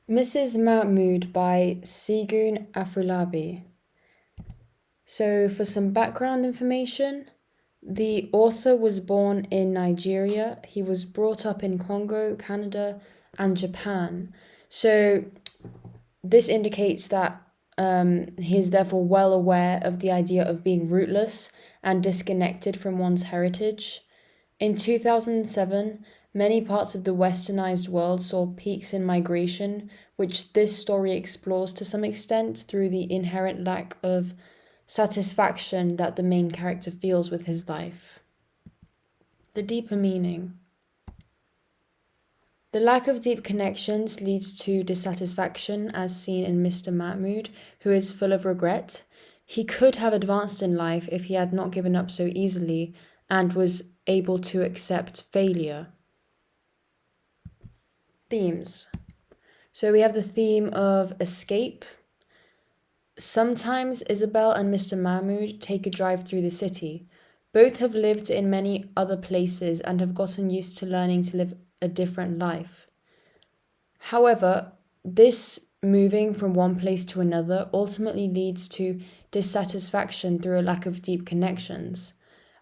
Mrs. Mahmood by Segun Afolabi. So, for some background information, the author was born in Nigeria. He was brought up in Congo, Canada, and Japan. So, this indicates that he is therefore well aware of the idea of being rootless and disconnected from one's heritage. In 2007, many parts of the westernized world saw peaks in migration, which this story explores to some extent through the inherent lack of satisfaction that the main character feels with his life. The deeper meaning. The lack of deep connections leads to dissatisfaction, as seen in Mr. Mahmood, who is full of regret. He could have advanced in life if he had not given up so easily and was able to accept failure. Themes. So we have the theme of escape. Sometimes Isabel and Mr. Mahmood take a drive through the city. Both have lived in many other places and have gotten used to learning to live a different life. However, this moving from one place to another ultimately leads to dissatisfaction through a lack of deep connections.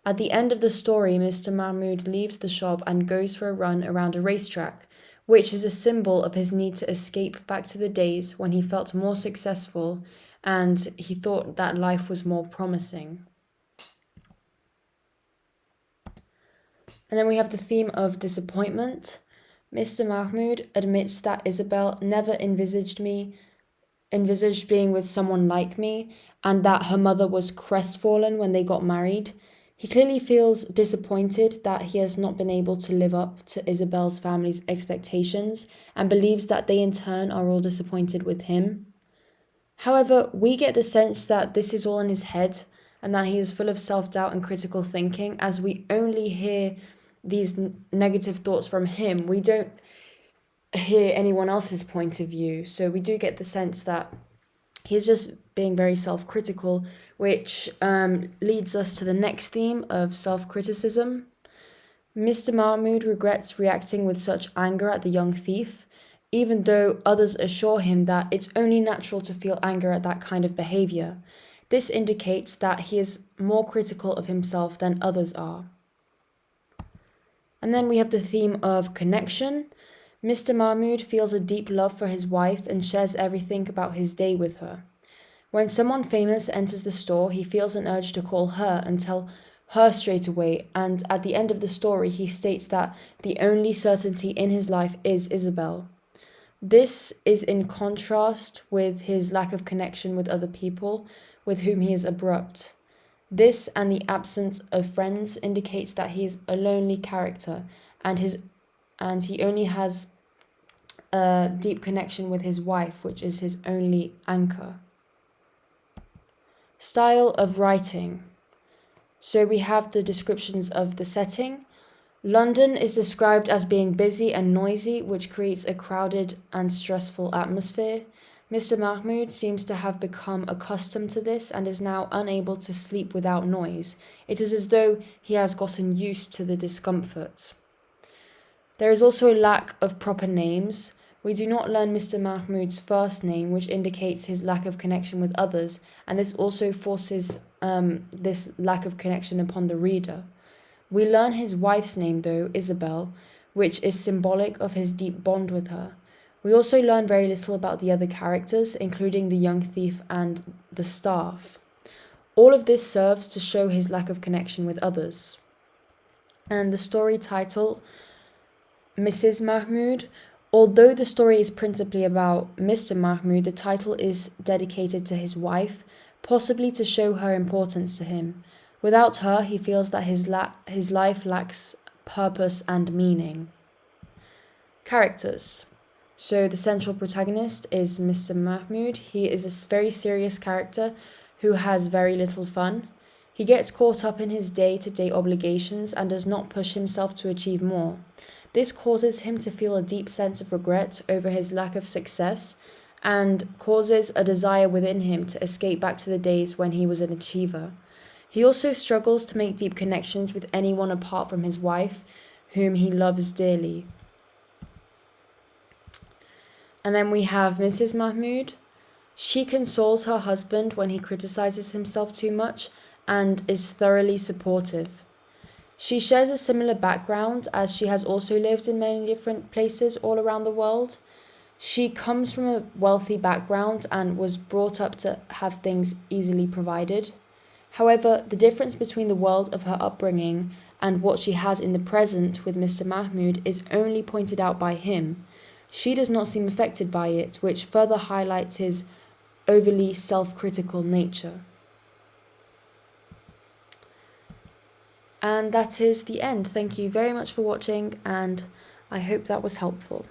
At the end of the story, Mr. Mahmood leaves the shop and goes for a run around a racetrack, which is a symbol of his need to escape back to the days when he felt more successful and he thought that life was more promising. And then we have the theme of disappointment. Mr. Mahmood admits that Isabel never envisaged being with someone like me, and that her mother was crestfallen when they got married. He clearly feels disappointed that he has not been able to live up to Isabel's family's expectations and believes that they in turn are all disappointed with him. However, we get the sense that this is all in his head and that he is full of self-doubt and critical thinking, as we only hear these negative thoughts from him. We don't hear anyone else's point of view. So we do get the sense that he's just being very self-critical, which leads us to the next theme of self-criticism. Mr. Mahmood regrets reacting with such anger at the young thief, even though others assure him that it's only natural to feel anger at that kind of behavior. This indicates that he is more critical of himself than others are. And then we have the theme of connection. Mr. Mahmood feels a deep love for his wife and shares everything about his day with her. When someone famous enters the store, he feels an urge to call her and tell her straight away, and at the end of the story, he states that the only certainty in his life is Isabel. This is in contrast with his lack of connection with other people with whom he is abrupt. This and the absence of friends indicates that he is a lonely character and he only has a deep connection with his wife, which is his only anchor. Style of writing. So we have the descriptions of the setting. London is described as being busy and noisy, which creates a crowded and stressful atmosphere. Mr. Mahmood seems to have become accustomed to this and is now unable to sleep without noise. It is as though he has gotten used to the discomfort. There is also a lack of proper names. We do not learn Mr. Mahmood's first name, which indicates his lack of connection with others, and this also forces this lack of connection upon the reader. We learn his wife's name, though, Isabel, which is symbolic of his deep bond with her. We also learn very little about the other characters, including the young thief and the staff. All of this serves to show his lack of connection with others. And the story title, Mrs. Mahmood. Although the story is principally about Mr. Mahmood, the title is dedicated to his wife, possibly to show her importance to him. Without her, he feels that his life lacks purpose and meaning. Characters. So the central protagonist is Mr. Mahmood. He is a very serious character who has very little fun. He gets caught up in his day-to-day obligations and does not push himself to achieve more. This causes him to feel a deep sense of regret over his lack of success and causes a desire within him to escape back to the days when he was an achiever. He also struggles to make deep connections with anyone apart from his wife, whom he loves dearly. And then we have Mrs. Mahmood. She consoles her husband when he criticizes himself too much and is thoroughly supportive. She shares a similar background as she has also lived in many different places all around the world. She comes from a wealthy background and was brought up to have things easily provided. However, the difference between the world of her upbringing and what she has in the present with Mr. Mahmood is only pointed out by him. She does not seem affected by it, which further highlights his overly self-critical nature. And that is the end. Thank you very much for watching, and I hope that was helpful.